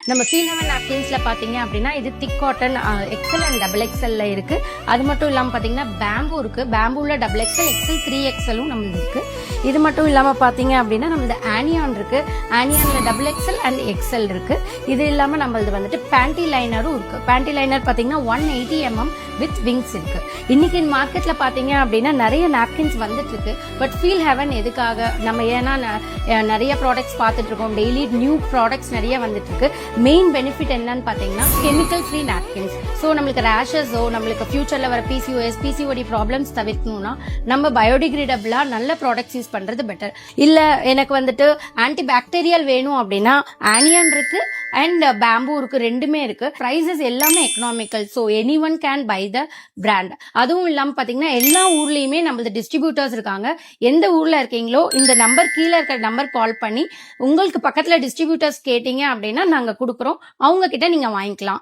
நம்ம feel heaven நாப்கின்ஸ்ல பாத்தீங்க அப்படின்னா இது திக் காட்டன் எக்ஸல் அண்ட் டபுள் எக்ஸல்ல இருக்கு. அது மட்டும் இல்லாம பாத்தீங்கன்னா பேம்பு இருக்கு. பேம்புல டபுள் எக்ஸல், எக்ஸல் 3XLம் நம்மளுக்கு இருக்கு. இது மட்டும் இல்லாம பாத்தீங்க அப்படின்னா நம்மளது ஆனியான் இருக்கு. ஆனியான்ல டபுள் எக்ஸல் அண்ட் எக்ஸல் இருக்கு. இது இல்லாம நம்மளது வந்துட்டு பேண்டி லைனரும் இருக்கு. பேண்டி லைனர் பாத்தீங்கன்னா 180 mm வித் விங்ஸ் இருக்கு. இன்னைக்கு மார்க்கெட்ல பாத்தீங்க அப்படின்னா நிறைய நாப்கின்ஸ் வந்துட்டு இருக்கு. பட் ஃபீல் ஹெவன் எதுக்காக நம்ம ஏன்னா நிறைய ப்ராடக்ட்ஸ் பார்த்துட்டு இருக்கோம். டெய்லி நியூ ப்ராடக்ட்ஸ் நிறைய வந்துட்டு இருக்கு. மெயின் பெனிஃபிட் என்னன்னு பாத்தீங்கன்னா கெமிக்கல் ஃப்ரீ நாப்கின்ஸ். ஸோ நம்மளுக்கு ரேஷஸோ நம்மளுக்கு ஃபியூச்சர்ல வர பிசிஓஎஸ் பிசிஓடி ப்ராப்ளம்ஸ் தவிர்க்கணும்னா நம்ம பயோடிகிரேடபிளா நல்ல ப்ராடக்ட்ஸ் யூஸ் பண்றது பெட்டர். இல்ல எனக்கு வந்துட்டு ஆன்டி பாக்டீரியல் வேணும் அப்படின்னா ஆனியன் இருக்கு அண்ட் பேம்பு இருக்கு. ரெண்டுமே இருக்கு. பிரைசஸ் எல்லாமே economical. So anyone can buy the brand. அதுவும் இல்லாம பாத்தீங்கன்னா எல்லா ஊர்லயுமே நம்மளது டிஸ்ட்ரிபியூட்டர்ஸ் இருக்காங்க. எந்த ஊர்ல இருக்கீங்களோ இந்த நம்பர் கீழே இருக்கிற நம்பர் கால் பண்ணி உங்களுக்கு பக்கத்துல டிஸ்ட்ரிபியூட்டர்ஸ் கேட்டீங்க அப்படின்னா நாங்க கொடுக்குறோம். அவங்க கிட்ட நீங்க வாங்கிக்கலாம்.